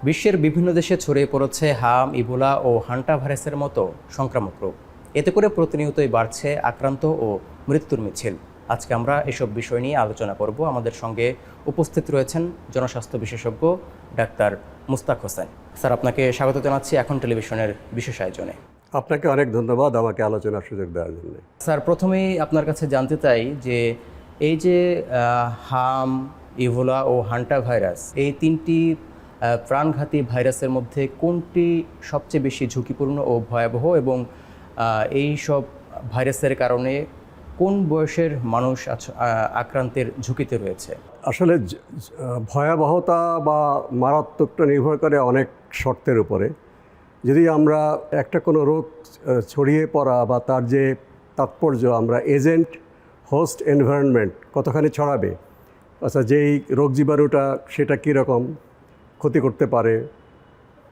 বিশ্বের বিভিন্ন দেশে ছড়িয়ে পড়েছে হাম, ইবোলা ও হান্টা ভাইরাসের মতো সংক্রামক রোগ। এতে করে প্রতিনিয়তই বাড়ছে আক্রান্ত ও মৃত্যুর মিছিল। আজকে আমরা এসব বিষয় নিয়ে আলোচনা করব। আমাদের সঙ্গে উপস্থিত রয়েছেন জনস্বাস্থ্য বিশেষজ্ঞ ডাক্তার মুস্তাক হোসেন। স্যার, আপনাকে স্বাগত জানাচ্ছি এখন টেলিভিশনের বিশেষ আয়োজনে। আপনাকে অনেক ধন্যবাদ আমাকে আলোচনার সুযোগ দেওয়ার জন্য। স্যার, প্রথমেই আপনার কাছে জানতে চাই যে এই যে হাম, ইবোলা ও হান্টা ভাইরাস, এই তিনটি প্রাণঘাতী ভাইরাসের মধ্যে কোনটি সবচেয়ে বেশি ঝুঁকিপূর্ণ ও ভয়াবহ, এবং এই সব ভাইরাসের কারণে কোন বয়সের মানুষ আক্রান্তের ঝুঁকিতে রয়েছে? আসলে ভয়াবহতা বা মারাত্মকটা নির্ভর করে অনেক শর্তের উপরে। যদি আমরা একটা কোনো রোগ ছড়িয়ে পড়া বা তার যে তাৎপর্য, আমরা এজেন্ট, হোস্ট, এনভায়রনমেন্ট কতখানি ছড়াবে, আচ্ছা যেই রোগ জীবাণুটা সেটা কীরকম ক্ষতি করতে পারে,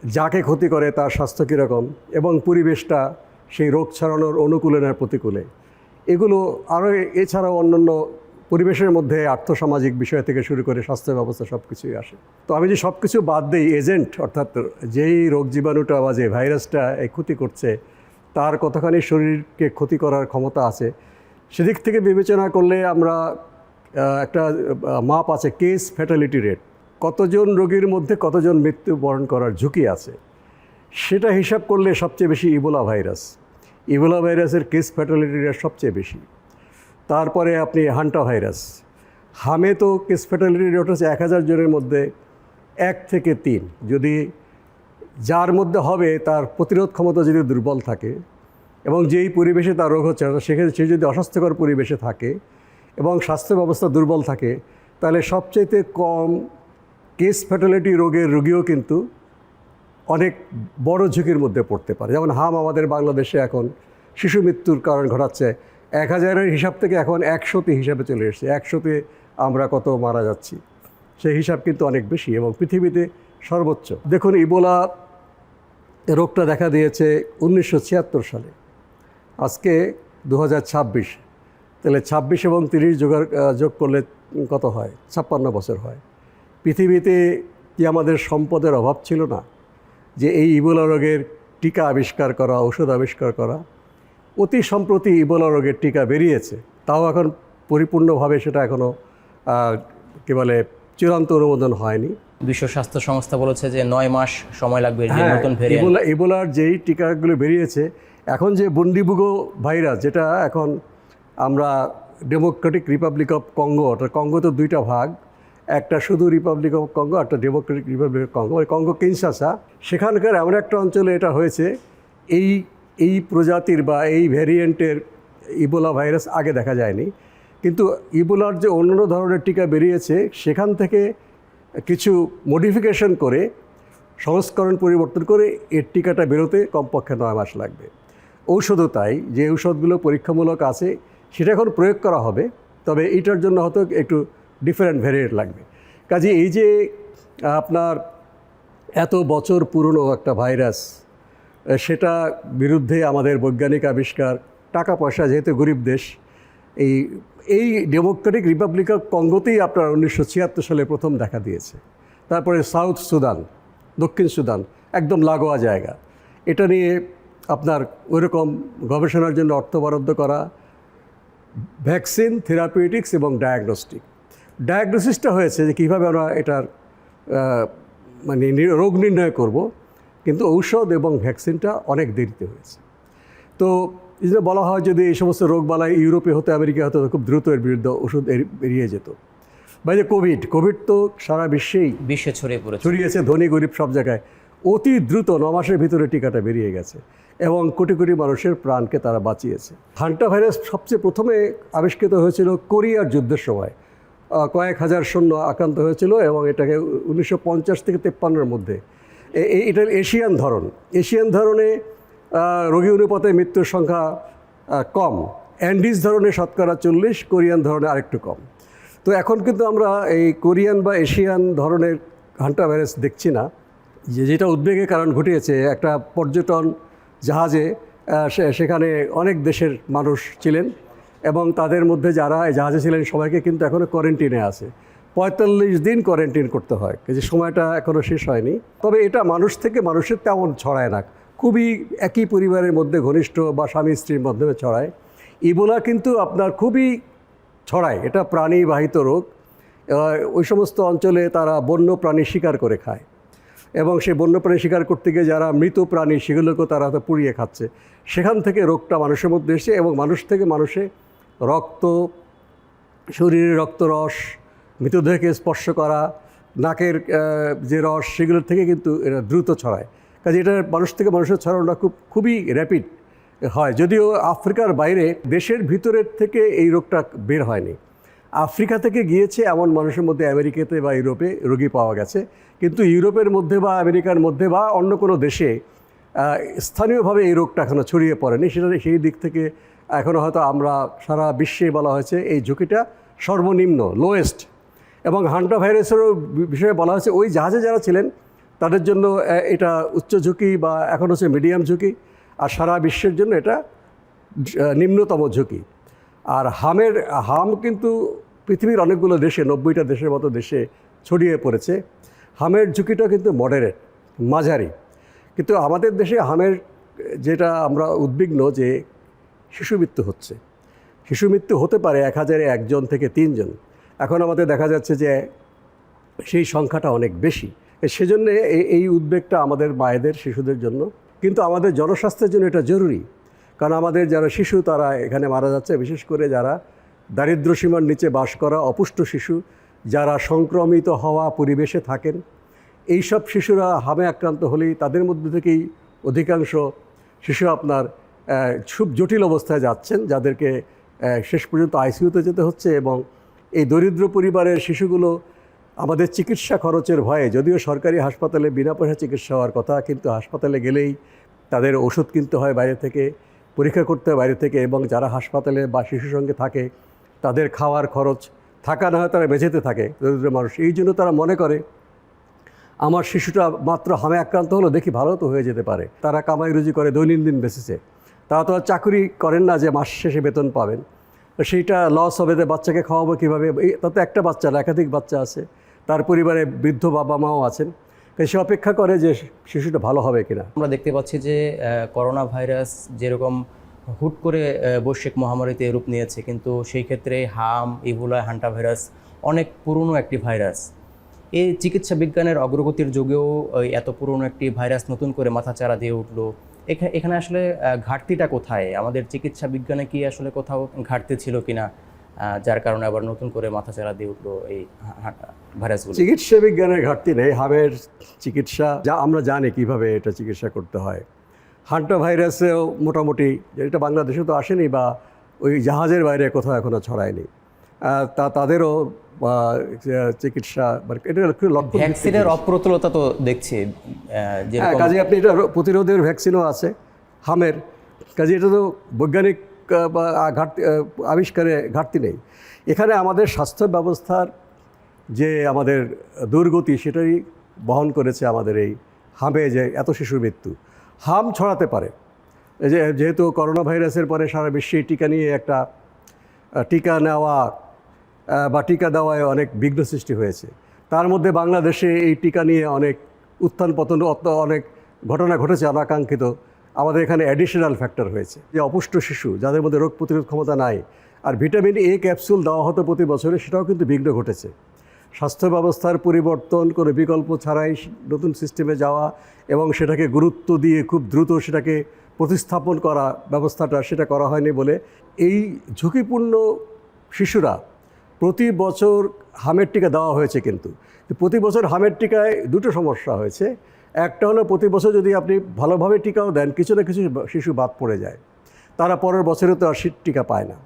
যাকে ক্ষতি করে তার স্বাস্থ্য কীরকম, এবং পরিবেশটা সেই রোগ ছড়ানোর অনুকূলে না প্রতিকূলে, এগুলো আরও এছাড়াও অন্যান্য পরিবেশের মধ্যে আর্থসামাজিক বিষয় থেকে শুরু করে স্বাস্থ্য ব্যবস্থা সব কিছুই আসে। তো আমি যে সব কিছু বাদ দিই, এজেন্ট অর্থাৎ যেই রোগ জীবাণুটা বা যে ভাইরাসটা এই ক্ষতি করছে তার কতখানি শরীরকে ক্ষতি করার ক্ষমতা আছে, সেদিক থেকে বিবেচনা করলে আমরা একটা মাপ আছে, কেস ফ্যাটালিটি রেট, কতজন রোগীর মধ্যে কতজন মৃত্যুবরণ করার ঝুঁকি আছে, সেটা হিসাব করলে সবচেয়ে বেশি ইবোলা ভাইরাসের কেস ফ্যাটালিটি রেট সবচেয়ে বেশি। তারপরে আপনি হান্টা ভাইরাস, হামে তো কেস ফ্যাটালিটি রেট হচ্ছে 1000 জনের মধ্যে 1 থেকে 3। যদি যার মধ্যে হবে তার প্রতিরোধ ক্ষমতা যদি দুর্বল থাকে এবং যেই পরিবেশে তার রোগ হচ্ছে সেক্ষেত্রে সে যদি অস্বাস্থ্যকর পরিবেশে থাকে এবং স্বাস্থ্য ব্যবস্থা দুর্বল থাকে, তাহলে সবচাইতে কম কেস ফ্যাটালিটি রোগের রোগীও কিন্তু অনেক বড় ঝুঁকির মধ্যে পড়তে পারে। যেমন হাম আমাদের বাংলাদেশে এখন শিশু মৃত্যুর কারণ ঘটাচ্ছে, 1000-এর হিসাব থেকে এখন 100তে হিসাবে চলে এসেছে। 100তে আমরা কত মারা যাচ্ছি, সেই হিসাব কিন্তু অনেক বেশি এবং পৃথিবীতে সর্বোচ্চ। দেখুন, ইবোলা রোগটা দেখা দিয়েছে 1976 সালে, আজকে 2026, তাহলে 26 এবং 30 যোগ করলে কত হয়? 56 বছর হয়। পৃথিবীতে কি আমাদের সম্পদের অভাব ছিল না যে এই ইবোলা রোগের টিকা আবিষ্কার করা, ঔষধ আবিষ্কার করা? অতি সম্প্রতি ইবোলা রোগের টিকা বেরিয়েছে, তাও এখন পরিপূর্ণভাবে সেটা এখনও কী বলে চূড়ান্ত অনুমোদন হয়নি। বিশ্ব স্বাস্থ্য সংস্থা বলেছে যে 9 মাস সময় লাগবে নতুন ভেরিয়েন্ট। ইবোলার যেই টিকাগুলো বেরিয়েছে, এখন যে বুন্ডিবুগো ভাইরাস, যেটা এখন আমরা ডেমোক্রেটিক রিপাবলিক অফ কঙ্গো, অর্থাৎ কঙ্গো তো দুইটা ভাগ, একটা শুধু রিপাবলিক অফ কঙ্গো, একটা ডেমোক্রেটিক রিপাবলিক অফ কঙ্গো, ওই কঙ্গো কিনশাসা, সেখানকার এমন একটা অঞ্চলে এটা হয়েছে। এই প্রজাতির বা এই ভ্যারিয়েন্টের ইবোলা ভাইরাস আগে দেখা যায়নি, কিন্তু ইবোলার যে অন্য ধরনের টিকা বেরিয়েছে সেখান থেকে কিছু মডিফিকেশন করে, সংস্করণ পরিবর্তন করে এর টিকাটা বেরোতে কমপক্ষে 9 মাস লাগবে। ঔষধও তাই, যে ঔষধগুলো পরীক্ষামূলক আছে সেটা এখন প্রয়োগ করা হবে, তবে এটার জন্য হয়তো একটু ডিফারেন্ট ভ্যারিয়েন্ট লাগবে। কাজে এই যে আপনার এত বছর পুরনো একটা ভাইরাস, সেটা বিরুদ্ধে আমাদের বৈজ্ঞানিক আবিষ্কার, টাকা পয়সা, যেহেতু গরিব দেশ, এই ডেমোক্রেটিক রিপাবলিক অফ কঙ্গোতেই আপনার 1976 সালে প্রথম দেখা দিয়েছে। তারপরে সাউথ সুদান, দক্ষিণ সুদান, একদম লাগোয়া জায়গা, এটা নিয়ে আপনার ওইরকম গবেষণার জন্য অর্থ বরাদ্দ করা, ভ্যাকসিন, থেরাপিউটিক্স এবং ডায়াগনোসিসটা হয়েছে যে কীভাবে আমরা এটার মানে রোগ নির্ণয় করব, কিন্তু ঔষধ এবং ভ্যাকসিনটা অনেক দেরিতে হয়েছে। তো এই জন্য বলা হয় যদি এই সমস্ত রোগবালাই ইউরোপে হতো, আমেরিকা হতো, খুব দ্রুত এর বিরুদ্ধে ওষুধ বেরিয়ে যেত। বা যে কোভিড তো সারা বিশ্বে ছড়িয়েছে, ধনী গরিব সব জায়গায়। অতি দ্রুত 9 মাসের ভিতরে টিকাটা বেরিয়ে গেছে এবং কোটি কোটি মানুষের প্রাণকে তারা বাঁচিয়েছে। হান্টা ভাইরাস সবচেয়ে প্রথমে আবিষ্কৃত হয়েছিল কোরিয়ার যুদ্ধের সময়, কয়েক হাজার সৈন্য আক্রান্ত হয়েছিল এবং এটাকে 1950 থেকে 53-এর মধ্যে। এটার এশিয়ান ধরনে রোগী অনুপাতে মৃত্যুর সংখ্যা কম, অ্যান্ডিজ ধরনের শতকরা 40, কোরিয়ান ধরনের আরেকটু কম। তো এখন কিন্তু আমরা এই কোরিয়ান বা এশিয়ান ধরনের হান্টা ভাইরাস দেখছি না, যেটা উদ্বেগের কারণ ঘটিয়েছে। একটা পর্যটন জাহাজে সেখানে অনেক দেশের মানুষ ছিলেন এবং তাদের মধ্যে যারা এই জাহাজে ছিলেন সবাইকে কিন্তু এখনও কোয়ারেন্টিনে আছে। 45 দিন কোয়ারেন্টাইন করতে হয়, যে সময়টা এখনও শেষ হয়নি। তবে এটা মানুষ থেকে মানুষের তেমন ছড়ায় না, খুবই একই পরিবারের মধ্যে ঘনিষ্ঠ বা স্বামী স্ত্রীর মাধ্যমে ছড়ায়। ইবোলা কিন্তু আপনার খুবই ছড়ায়, এটা প্রাণীবাহিত রোগ। ওই সমস্ত অঞ্চলে তারা বন্য প্রাণী শিকার করে খায়, এবং সেই বন্য প্রাণী শিকার করতে গিয়ে যারা মৃত প্রাণী সেগুলোকেও তারা তো পুড়িয়ে খাচ্ছে। সেখান থেকে রোগটা মানুষের মধ্যে এসে, এবং মানুষ থেকে মানুষে রক্ত, শরীরের রক্তরস, মৃতদেহকে স্পর্শ করা, নাকের যে রস, সেগুলোর থেকে কিন্তু এটা দ্রুত ছড়ায়। কাজে এটা মানুষ থেকে মানুষের ছড়ানোটা খুবই র্যাপিড হয়। যদিও আফ্রিকার বাইরে, দেশের ভিতরের থেকে এই রোগটা বের হয়নি। আফ্রিকা থেকে গিয়েছে এমন মানুষের মধ্যে আমেরিকাতে বা ইউরোপে রোগী পাওয়া গেছে, কিন্তু ইউরোপের মধ্যে বা আমেরিকার মধ্যে বা অন্য কোনো দেশে স্থানীয়ভাবে এই রোগটা এখনও ছড়িয়ে পড়েনি। সেটা সেই দিক থেকে এখনও হয়তো আমরা সারা বিশ্বে বলা হয়েছে এই ঝুঁকিটা সর্বনিম্ন, লোয়েস্ট। এবং হান্টা ভাইরাসেরও বিষয়ে বলা হয়েছে ওই জাহাজে যারা ছিলেন তাদের জন্য এটা উচ্চ ঝুঁকি বা এখন হচ্ছে মিডিয়াম ঝুঁকি, আর সারা বিশ্বের জন্য এটা নিম্নতম ঝুঁকি। আর হাম কিন্তু পৃথিবীর অনেকগুলো দেশে, 90টা দেশের মতো দেশে ছড়িয়ে পড়েছে। হামের ঝুঁকিটা কিন্তু মডারেট, মাঝারি। কিন্তু আমাদের দেশে হামের যেটা আমরা উদ্বিগ্ন যে শিশু মৃত্যু হচ্ছে। শিশু মৃত্যু হতে পারে 1000-এ 1 থেকে 3 জন। এখন আমাদের দেখা যাচ্ছে যে সেই সংখ্যাটা অনেক বেশি। সেজন্য এই উদ্বেগটা আমাদের মায়েদের, শিশুদের জন্য। কিন্তু আমাদের জনস্বাস্থ্যের জন্য এটা জরুরি, কারণ আমাদের যারা শিশু তারা এখানে মারা যাচ্ছে, বিশেষ করে যারা দারিদ্র্যসীমার নিচে বাস করা অপুষ্ট শিশু, যারা সংক্রমিত হওয়া পরিবেশে থাকেন। এইসব শিশুরা হামে আক্রান্ত হলেই তাদের মধ্যে থেকেই অধিকাংশ শিশু আপনার খুব জটিল অবস্থায় যাচ্ছেন, যাদেরকে শেষ পর্যন্ত আইসিইউতে যেতে হচ্ছে। এবং এই দরিদ্র পরিবারের শিশুগুলো আমাদের চিকিৎসা খরচের ভয়ে, যদিও সরকারি হাসপাতালে বিনা পয়সা চিকিৎসা হওয়ার কথা, কিন্তু হাসপাতালে গেলেই তাদের ওষুধ কিনতে হয় বাইরে থেকে, পরীক্ষা করতে হয় বাইরে থেকে, এবং যারা হাসপাতালে বা শিশুর সঙ্গে থাকে তাদের খাওয়ার খরচ থাকা না হয় তারা বেঁচেতে থাকে দরিদ্র মানুষ। এই জন্য তারা মনে করে আমার শিশুটা মাত্র হামে আক্রান্ত হলো, দেখি ভালো তো হয়ে যেতে পারে। তারা কামাই রুজি করে দৈনন্দিন বেসিসে, তারা তো আর চাকরি করেন না যে মাস শেষে বেতন পাবেন। সেইটা লস হবে, যে বাচ্চাকে খাওয়াবো কীভাবে? তাতে একটা বাচ্চা না, একাধিক বাচ্চা আছে, তার পরিবারে বৃদ্ধ বাবা মাও আছেন। সে অপেক্ষা করে যে শিশুটা ভালো হবে কিনা। আমরা দেখতে পাচ্ছি যে করোনা ভাইরাস যেরকম হুট করে বৈশ্বিক মহামারীতে রূপ নিয়েছে, কিন্তু সেই ক্ষেত্রে হাম, ইবোলা, হান্টা ভাইরাস অনেক পুরনো একটি ভাইরাস। এই চিকিৎসা বিজ্ঞানের অগ্রগতির যুগেও এত পুরনো একটি ভাইরাস নতুন করে মাথাচাড়া দিয়ে উঠলো। এখানে আসলে ঘাটতিটা কোথায়? আমাদের চিকিৎসা বিজ্ঞানে কি আসলে কোথাও ঘাটতি ছিল কিনা, যার কারণে আবার নতুন করে মাথাচাড়া দিয়ে উঠলো এই ভাইরাসগুলো? চিকিৎসা বিজ্ঞানের ঘাটতি নেই। হামের চিকিৎসা যা আমরা জানি কিভাবে এটা চিকিৎসা করতে হয়। হান্টা ভাইরাসেও মোটামুটি, এটা বাংলাদেশে তো আসেনি বা ওই জাহাজের বাইরে কোথাও এখনও ছড়ায়নি, তাদেরও চিকিৎসা এটা লক্ষ্য। ভ্যাকসিনের অপ্রতুলতা তো দেখছি, কাজে আপনি এটা প্রতিরোধের ভ্যাকসিনও আছে হামের। কাজে এটা তো বৈজ্ঞানিক বা আবিষ্কারে ঘাটতি নেই। এখানে আমাদের স্বাস্থ্য ব্যবস্থার যে আমাদের দুর্গতি, সেটাই বহন করেছে আমাদের এই হামে যে এত শিশুর মৃত্যু। হাম ছড়াতে পারে, যেহেতু করোনা ভাইরাসের পরে সারা বিশ্বে টিকা নিয়ে একটা টিকা নেওয়া বা টিকা দেওয়ায় অনেক বিঘ্ন সৃষ্টি হয়েছে। তার মধ্যে বাংলাদেশে এই টিকা নিয়ে অনেক উত্থান পতন, অনেক ঘটনা ঘটেছে অনাকাঙ্ক্ষিত। আমাদের এখানে অ্যাডিশনাল ফ্যাক্টর হয়েছে যে অপুষ্ট শিশু, যাদের মধ্যে রোগ প্রতিরোধ ক্ষমতা নাই, আর ভিটামিন এ ক্যাপসুল দেওয়া হতো প্রতি বছরে, সেটাও কিন্তু বিঘ্ন ঘটেছে। স্বাস্থ্য ব্যবস্থার পরিবর্তন করে বিকল্প ছাড়াই নতুন সিস্টেমে যাওয়া এবং সেটাকে গুরুত্ব দিয়ে খুব দ্রুত সেটাকে প্রতিস্থাপন করা ব্যবস্থাটা, সেটা করা হয়নি বলে এই ঝুঁকিপূর্ণ শিশুরা প্রতি বছর হামের টিকা দেওয়া হয়েছে। কিন্তু প্রতি বছর হামের টিকায় দুটো সমস্যা হয়েছে। একটা হলো, প্রতি বছর যদি আপনি ভালোভাবে টিকাও দেন, কিছু না কিছু শিশু বাদ পড়ে যায়, তারা পরের বছরে তো আর টিকা পায় না।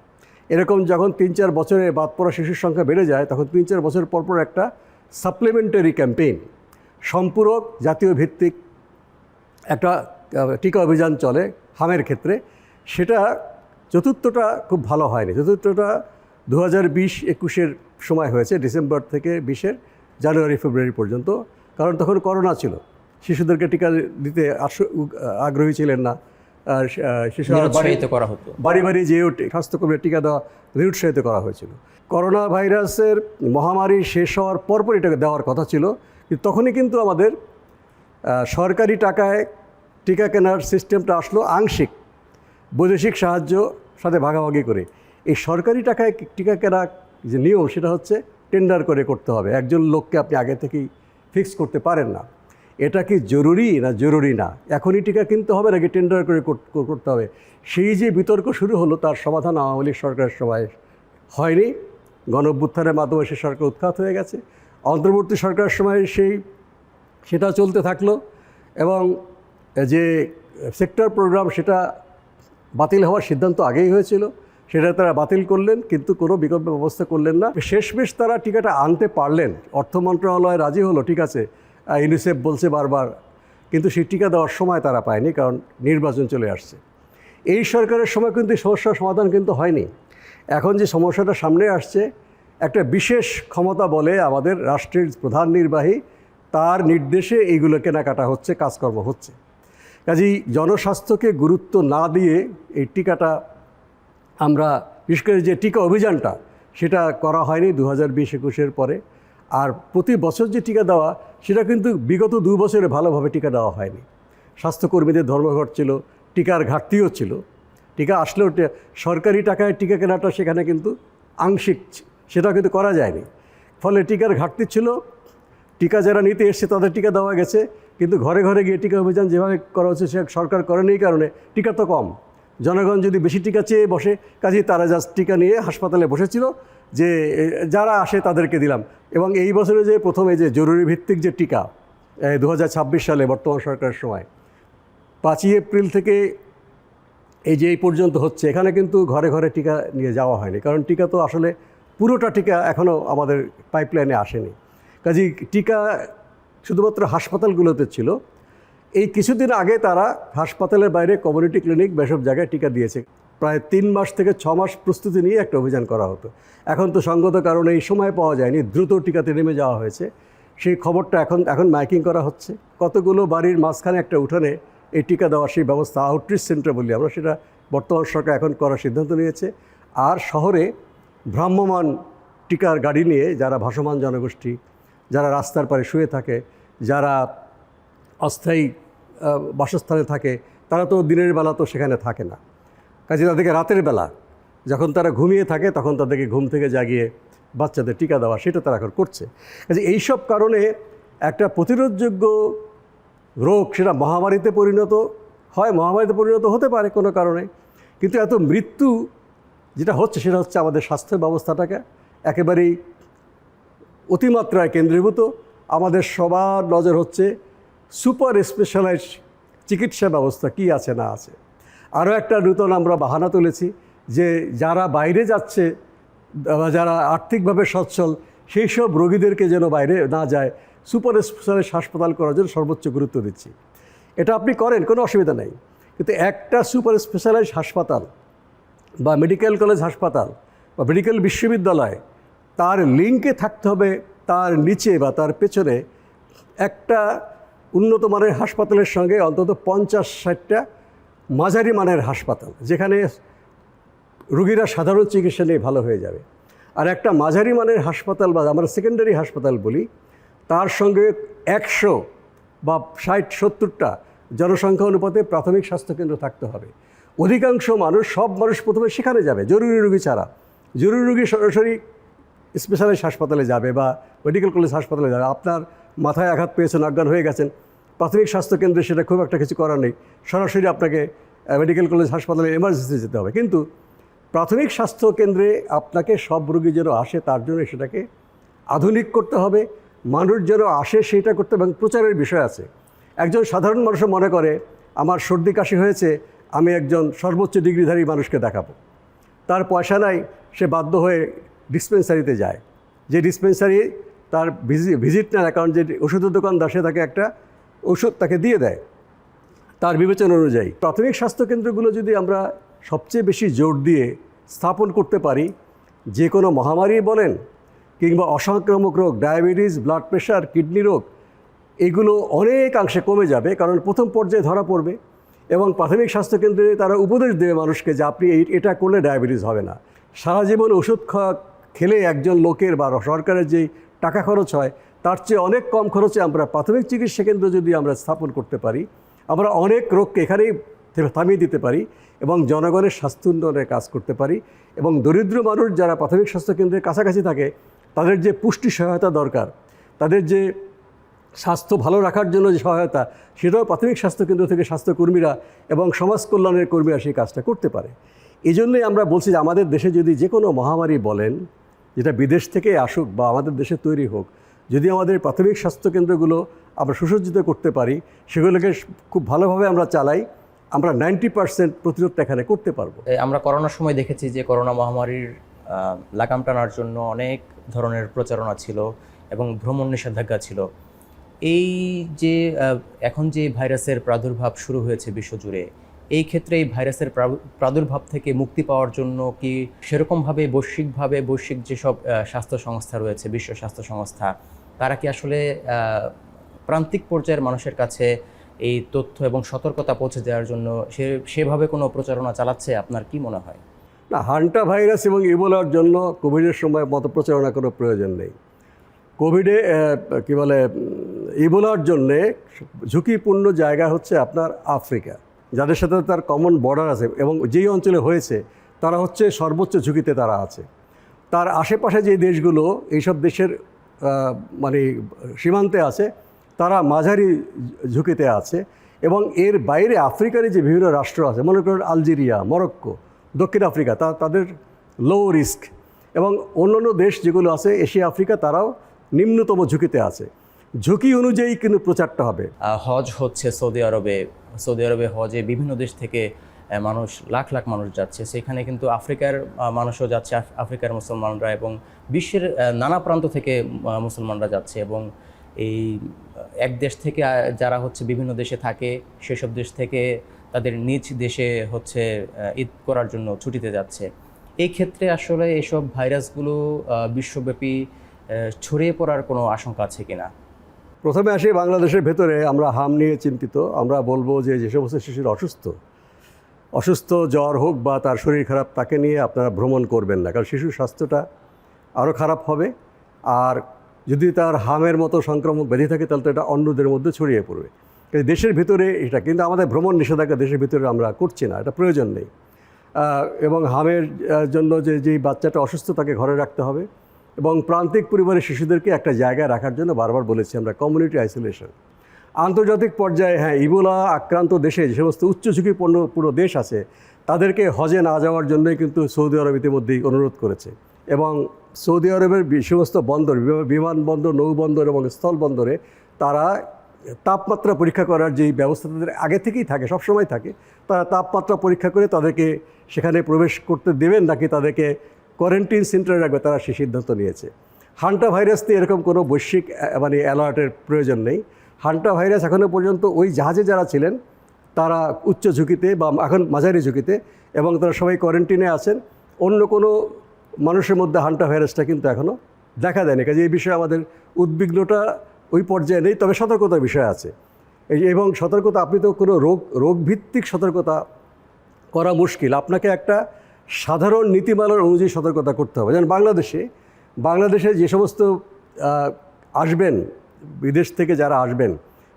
এরকম যখন 3-4 বছরে বাদ পড়া শিশুর সংখ্যা বেড়ে যায়, তখন 3-4 বছর পরপর একটা সাপ্লিমেন্টারি ক্যাম্পেইন, সম্পূরক জাতীয় ভিত্তিক একটা টিকা অভিযান চলে হামের ক্ষেত্রে। সেটা চতুর্থটা খুব ভালো হয়নি। চতুর্থটা 2020-21-এর সময় হয়েছে, ডিসেম্বর থেকে 20-এর জানুয়ারি ফেব্রুয়ারি পর্যন্ত, কারণ তখন করোনা ছিল, শিশুদেরকে টিকা দিতে আগ্রহী ছিলেন না, শিশু আর নিরুৎসাহিত করা হতো। বাড়ি বাড়ি যেয়েও স্বাস্থ্যকর্মীর টিকা দেওয়া নিরুৎসাহিত করা হয়েছিল। করোনা ভাইরাসের মহামারী শেষ হওয়ার পরপর এটাকে দেওয়ার কথা ছিল, কিন্তু তখনই কিন্তু আমাদের সরকারি টাকায় টিকা কেনার সিস্টেমটা আসলো আংশিক বৈদেশিক সাহায্য সাথে ভাগাভাগি করে। এই সরকারি টাকায় টিকা কেনা যে নিয়ম, সেটা হচ্ছে টেন্ডার করে করতে হবে। একজন লোককে আপনি আগে থেকেই ফিক্স করতে পারেন না। এটা কি জরুরি না জরুরি না, এখনই টিকা কিনতে হবে নাকি টেন্ডার করে করতে হবে, সেই যে বিতর্ক শুরু হলো, তার সমাধান আওয়ামী লীগ সরকারের সময় হয়নি। গণঅভ্যুত্থানের মাধ্যমে সে সরকার উৎখাত হয়ে গেছে। অন্তর্বর্তী সরকারের সময় সেটা চলতে থাকলো, এবং যে সেক্টর প্রোগ্রাম সেটা বাতিল হওয়ার সিদ্ধান্ত আগেই হয়েছিল, সেটা তারা বাতিল করলেন, কিন্তু কোনো বিকল্প ব্যবস্থা করলেন না। শেষমেশ তারা টিকাটা আনতে পারলেন, অর্থ মন্ত্রণালয় রাজি হলো, ঠিক আছে, ইউনিসেফ বলছে বারবার, কিন্তু সেই টিকা দেওয়ার সময় তারা পায়নি, কারণ নির্বাচন চলে আসছে। এই সরকারের সময় কিন্তু এই সমস্যার সমাধান কিন্তু হয়নি। এখন যে সমস্যাটা সামনে আসছে, একটা বিশেষ ক্ষমতা বলে আমাদের রাষ্ট্রের প্রধান নির্বাহী, তার নির্দেশে এইগুলো কেনাকাটা হচ্ছে, কাজকর্ম হচ্ছে। কাজেই জনস্বাস্থ্যকে গুরুত্ব না দিয়ে এই টিকাটা আমরা, বিশেষ করে যে টিকা অভিযানটা, সেটা করা হয়নি 2020-21 পরে। আর প্রতি বছর যে টিকা দেওয়া, সেটা কিন্তু বিগত 2 বছরে ভালোভাবে টিকা দেওয়া হয়নি। স্বাস্থ্যকর্মীদের ধর্মঘট ছিল, টিকার ঘাটতিও ছিল। টিকা আসলেও সরকারি টাকায় টিকা কেনাটা সেখানে কিন্তু আংশিক, সেটা কিন্তু করা যায়নি। ফলে টিকার ঘাটতি ছিল। টিকা যারা নিতে এসছে তাদের টিকা দেওয়া গেছে, কিন্তু ঘরে ঘরে গিয়ে টিকা অভিযান যেভাবে করা হচ্ছে, সে সরকার করেনি। এই কারণে টিকা তো কম, জনগণ যদি বেশি টিকা চেয়ে বসে, কাজেই তারা জাস্ট টিকা নিয়ে হাসপাতালে বসেছিল, যে যারা আসে তাদেরকে দিলাম। এবং এই বছরে যে প্রথমে যে জরুরি ভিত্তিক যে টিকা 2026 সালে বর্তমান সরকারের সময় 5ই এপ্রিল থেকে এই পর্যন্ত হচ্ছে, এখানে কিন্তু ঘরে ঘরে টিকা নিয়ে যাওয়া হয়নি, কারণ টিকা তো আসলে পুরোটা টিকা এখনও আমাদের পাইপলাইনে আসেনি। কাজেই টিকা শুধুমাত্র হাসপাতালগুলোতে ছিল। এই কিছুদিন আগে তারা হাসপাতালের বাইরে কমিউনিটি ক্লিনিক বেসব জায়গায় টিকা দিয়েছে। প্রায় 3 মাস থেকে 6 মাস প্রস্তুতি নিয়ে একটা অভিযান করা হতো। এখন তো সঙ্গত কারণে এই সময় পাওয়া যায়নি, দ্রুত টিকাতে নেমে যাওয়া হয়েছে। সেই খবরটা এখন মাইকিং করা হচ্ছে। কতগুলো বাড়ির মাঝখানে একটা উঠানে এই টিকা দেওয়ার সেই ব্যবস্থা, আউটরিচ সেন্টার বলি আমরা, সেটা বর্তমান সরকার এখন করার সিদ্ধান্ত নিয়েছে। আর শহরে ভ্রাম্যমান টিকার গাড়ি নিয়ে যারা ভাসমান জনগোষ্ঠী, যারা রাস্তার পাড়ে শুয়ে থাকে, যারা অস্থায়ী বাসস্থানে থাকে, তারা তো দিনের বেলা তো সেখানে থাকে না। কাজে তাদেরকে রাতের বেলা যখন তারা ঘুমিয়ে থাকে, তখন তাদেরকে ঘুম থেকে জাগিয়ে বাচ্চাদের টিকা দেওয়া, সেটা তারা এখন করছে। কাজে এইসব কারণে একটা প্রতিরোধযোগ্য রোগ, সেটা মহামারীতে পরিণত হয়, মহামারীতে পরিণত হতে পারে কোনো কারণে, কিন্তু এত মৃত্যু যেটা হচ্ছে, সেটা হচ্ছে আমাদের স্বাস্থ্য ব্যবস্থাটাকে একেবারেই অতিমাত্রায় কেন্দ্রীভূত। আমাদের সবার নজর হচ্ছে সুপার স্পেশালাইজ চিকিৎসা ব্যবস্থা কী আছে না আছে। আরও একটা নূতন আমরা বাহানা তুলেছি, যে যারা বাইরে যাচ্ছে, যারা আর্থিকভাবে সচ্ছল, সেই সব রোগীদেরকে যেন বাইরে না যায়, সুপার স্পেশালাইজ হাসপাতাল করার জন্য সর্বোচ্চ গুরুত্ব দিচ্ছি। এটা আপনি করেন, কোনো অসুবিধা নেই, কিন্তু একটা সুপার স্পেশালাইজ হাসপাতাল বা মেডিকেল কলেজ হাসপাতাল বা মেডিকেল বিশ্ববিদ্যালয়, তার লিঙ্কে থাকতে হবে তার নিচে বা তার পেছনে একটা উন্নত মানের হাসপাতালের সঙ্গে অন্তত 50-60টা মাঝারি মানের হাসপাতাল, যেখানে রোগীরা সাধারণ চিকিৎসা নিয়ে ভালো হয়ে যাবে। আর একটা মাঝারি মানের হাসপাতাল বা আমরা সেকেন্ডারি হাসপাতাল বলি, তার সঙ্গে 100 বা 60-70টা জনসংখ্যা অনুপাতে প্রাথমিক স্বাস্থ্যকেন্দ্র থাকতে হবে। অধিকাংশ মানুষ, সব মানুষ প্রথমে সেখানে যাবে, জরুরি রোগী ছাড়া। জরুরি রোগী সরাসরি স্পেশালাইজ হাসপাতালে যাবে বা মেডিকেল কলেজ হাসপাতালে যাবে। আপনার মাথায় আঘাত পেয়েছেন, অজ্ঞান হয়ে গেছেন, প্রাথমিক স্বাস্থ্যকেন্দ্রে সেটা খুব একটা কিছু করার নেই, সরাসরি আপনাকে মেডিকেল কলেজ হাসপাতালে এমার্জেন্সি যেতে হবে। কিন্তু প্রাথমিক স্বাস্থ্যকেন্দ্রে আপনাকে সব রোগী যেন আসে, তার জন্য সেটাকে আধুনিক করতে হবে, মানুষ যেন আসে সেইটা করতে হবে। এবং প্রচারের বিষয় আছে। একজন সাধারণ মানুষও মনে করে আমার সর্দি কাশি হয়েছে, আমি একজন সর্বোচ্চ ডিগ্রিধারী মানুষকে দেখাবো, তার পয়সা নাই, সে বাধ্য হয়ে ডিসপেন্সারিতে যায়। যে ডিসপেন্সারি তার ভিজিট নেয়, কারণ যে ওষুধের দোকানদার সে তাকে একটা ওষুধ তাকে দিয়ে দেয় তার বিবেচনা অনুযায়ী। প্রাথমিক স্বাস্থ্যকেন্দ্রগুলো যদি আমরা সবচেয়ে বেশি জোর দিয়ে স্থাপন করতে পারি, যে কোনো মহামারী বলেন কিংবা অসংক্রামক রোগ, ডায়াবেটিস, ব্লাড প্রেশার, কিডনি রোগ, এগুলো অনেকাংশে কমে যাবে, কারণ প্রথম পর্যায়ে ধরা পড়বে। এবং প্রাথমিক স্বাস্থ্যকেন্দ্রে তারা উপদেশ দেবে মানুষকে যে আপনি এটা করলে ডায়াবেটিস হবে না। সারা জীবন ওষুধ খেলে একজন লোকের বা সরকারের যেই টাকা খরচ হয় তার চেয়ে অনেক কম খরচে আমরা প্রাথমিক চিকিৎসা কেন্দ্র যদি আমরা স্থাপন করতে পারি, আমরা অনেক রোগকে এখানেই থামিয়ে দিতে পারি এবং জনগণের স্বাস্থ্য উন্নয়নের কাজ করতে পারি। এবং দরিদ্র মানুষ যারা প্রাথমিক স্বাস্থ্যকেন্দ্রের কাছাকাছি থাকে তাদের যে পুষ্টি সহায়তা দরকার, তাদের যে স্বাস্থ্য ভালো রাখার জন্য যে সহায়তা, সেটাও প্রাথমিক স্বাস্থ্যকেন্দ্র থেকে স্বাস্থ্যকর্মীরা এবং সমাজ কল্যাণের কর্মীরা সেই কাজটা করতে পারে। এই জন্যই আমরা বলছি যে আমাদের দেশে যদি যে কোনো মহামারী বলেন, যেটা বিদেশ থেকে আসুক বা আমাদের দেশে তৈরি হোক, যদি আমাদের প্রাথমিক স্বাস্থ্যকেন্দ্রগুলো আমরা সুসজ্জিত করতে পারি, সেগুলোকে খুব ভালোভাবে আমরা চালাই, আমরা 90% প্রতিরোধটা এখানে করতে পারবো। আমরা করোনার সময় দেখেছি যে করোনা মহামারীর লাগাম টানার জন্য অনেক ধরনের প্রচারণা ছিল এবং ভ্রমণ নিষেধাজ্ঞা ছিল। এই যে এখন যে ভাইরাসের প্রাদুর্ভাব শুরু হয়েছে বিশ্বজুড়ে, এই ক্ষেত্রে এই ভাইরাসের প্রাদুর্ভাব থেকে মুক্তি পাওয়ার জন্য কি সেরকমভাবে বৈশ্বিক যেসব স্বাস্থ্য সংস্থা রয়েছে, বিশ্ব স্বাস্থ্য সংস্থা, তারা কি আসলে প্রান্তিক পর্যায়ের মানুষের কাছে এই তথ্য এবং সতর্কতা পৌঁছে দেওয়ার জন্য সেভাবে কোনো প্রচারণা চালাচ্ছে? আপনার কি মনে হয়? না, হান্টা ভাইরাস এবং ইবোলার জন্য কোভিডের সময় মতো প্রচারণা কোনো প্রয়োজন নেই। কোভিডে ইবোলার জন্যে ঝুঁকিপূর্ণ জায়গা হচ্ছে আপনার আফ্রিকা, যাদের সাথে তার কমন বর্ডার আছে এবং যেই অঞ্চলে হয়েছে তারা হচ্ছে সর্বোচ্চ ঝুঁকিতে তারা আছে। তার আশেপাশে যে দেশগুলো এইসব দেশের সীমান্তে আছে তারা মাঝারি ঝুঁকিতে আছে। এবং এর বাইরে আফ্রিকারই যে বিভিন্ন রাষ্ট্র আছে, মনে করেন আলজেরিয়া, মরক্কো, দক্ষিণ আফ্রিকা, তাদের লো রিস্ক। এবং অন্যান্য দেশ যেগুলো আছে এশিয়া আফ্রিকা, তারাও নিম্নতম ঝুঁকিতে আছে। ঝুঁকি অনুযায়ী কিন্তু প্রচারটা হবে। হজ হচ্ছে সৌদি আরবে হজে বিভিন্ন দেশ থেকে লাখ লাখ মানুষ যাচ্ছে, সেখানে কিন্তু আফ্রিকার মানুষও যাচ্ছে, আফ্রিকার মুসলমানরা, এবং বিশ্বের নানা প্রান্ত থেকে মুসলমানরা যাচ্ছে। এবং এই এক দেশ থেকে যারা হচ্ছে বিভিন্ন দেশে থাকে, সেসব দেশ থেকে তাদের নিজ দেশে হচ্ছে ঈদ করার জন্য ছুটিতে যাচ্ছে। এই ক্ষেত্রে আসলে এসব ভাইরাসগুলো বিশ্বব্যাপী ছড়িয়ে পড়ার কোনো আশঙ্কা আছে কিনা? প্রথমে আসি বাংলাদেশের ভেতরে আমরা হাম নিয়ে চিন্তিত। আমরা বলবো যে সমস্ত শিশুর অসুস্থ জ্বর হোক বা তার শরীর খারাপ, তাকে নিয়ে আপনারা ভ্রমণ করবেন না, কারণ শিশুর স্বাস্থ্যটা আরও খারাপ হবে। আর যদি তার হামের মতো সংক্রামক ব্যাধি থাকে তাহলে তো এটা অন্যদের মধ্যে ছড়িয়ে পড়বে। দেশের ভিতরে এটা কিন্তু আমাদের ভ্রমণ নিষেধাজ্ঞা দেশের ভিতরে আমরা করছি না, এটা প্রয়োজন নেই। এবং হামের জন্য যেই বাচ্চাটা অসুস্থ তাকে ঘরে রাখতে হবে। এবং প্রান্তিক পরিবারের শিশুদেরকে একটা জায়গায় রাখার জন্য বারবার বলেছি আমরা, কমিউনিটি আইসোলেশন। আন্তর্জাতিক পর্যায়ে ইবোলা আক্রান্ত দেশে যে সমস্ত উচ্চ ঝুঁকিপূর্ণ পুরো দেশ আছে তাদেরকে হজে না যাওয়ার জন্যই কিন্তু সৌদি আরব ইতিমধ্যেই অনুরোধ করেছে। এবং সৌদি আরবের সমস্ত বন্দর, বিমানবন্দর, নৌবন্দর এবং স্থলবন্দরে তারা তাপমাত্রা পরীক্ষা করার যেই ব্যবস্থা তাদের আগে থেকেই থাকে, সবসময় থাকে, তারা তাপমাত্রা পরীক্ষা করে তাদেরকে সেখানে প্রবেশ করতে দেবেন নাকি তাদেরকে কোয়ারেন্টাইন সেন্টারে রাখবে, তারা সেই সিদ্ধান্ত নিয়েছে। হান্টা ভাইরাস নিয়ে এরকম কোনো বৈশ্বিক অ্যালার্টের প্রয়োজন নেই। হান্টা ভাইরাস এখনও পর্যন্ত ওই জাহাজে যারা ছিলেন তারা উচ্চ ঝুঁকিতে বা এখন মাঝারি ঝুঁকিতে, এবং তারা সবাই কোয়ারেন্টিনে আছেন। অন্য কোনো মানুষের মধ্যে হান্টা ভাইরাসটা কিন্তু এখনও দেখা দেয়নি। কাজে এই বিষয়ে আমাদের উদ্বিগ্নটা ওই পর্যায়ে নেই, তবে সতর্কতার বিষয় আছে। এবং সতর্কতা, আপনি তো কোনো রোগভিত্তিক সতর্কতা করা মুশকিল, আপনাকে একটা সাধারণ নীতিমালার অনুযায়ী সতর্কতা করতে হবে। যেমন বাংলাদেশে যে সমস্ত আসবেন, বিদেশ থেকে যারা আসবেন,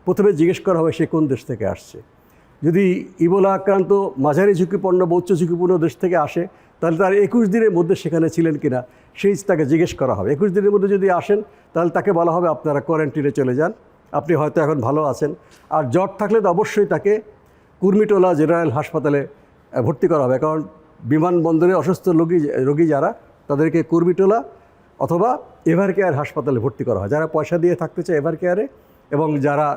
প্রথমে জিজ্ঞেস করা হবে সে কোন দেশ থেকে আসছে। যদি ইবোলা আক্রান্ত মাঝারি ঝুঁকিপূর্ণ বা উচ্চ ঝুঁকিপূর্ণ দেশ থেকে আসে তাহলে তার 21 দিনের মধ্যে সেখানে ছিলেন কিনা সেই তাকে জিজ্ঞেস করা হবে। 21 দিনের মধ্যে যদি আসেন তাহলে তাকে বলা হবে আপনারা কোয়ারেন্টিনে চলে যান, আপনি হয়তো এখন ভালো আছেন। আর জ্বর থাকলে তো অবশ্যই তাকে কুর্মিটোলা জেনারেল হাসপাতালে ভর্তি করা হবে, কারণ বিমানবন্দরে অসুস্থ রোগী যারা তাদেরকে কুর্মিটোলা অথবা এভার কেয়ার হাসপাতালে ভর্তি করা হয়। যারা পয়সা দিয়ে থাকতে চায় এভার কেয়ারে, এবং যারা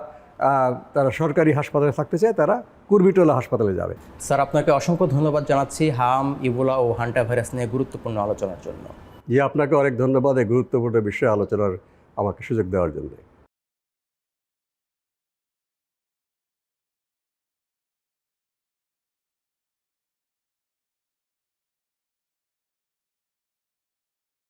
তারা সরকারি হাসপাতালে থাকতে চায় তারা কুর্মিটোলা হাসপাতালে যাবে। স্যার, আপনাকে অসংখ্য ধন্যবাদ জানাচ্ছি হাম, ইবোলা ও হান্টা ভাইরাস নিয়ে গুরুত্বপূর্ণ আলোচনার জন্য। আপনাকে অনেক ধন্যবাদ এই গুরুত্বপূর্ণ বিষয়ে আলোচনার আমাকে সুযোগ দেওয়ার জন্য।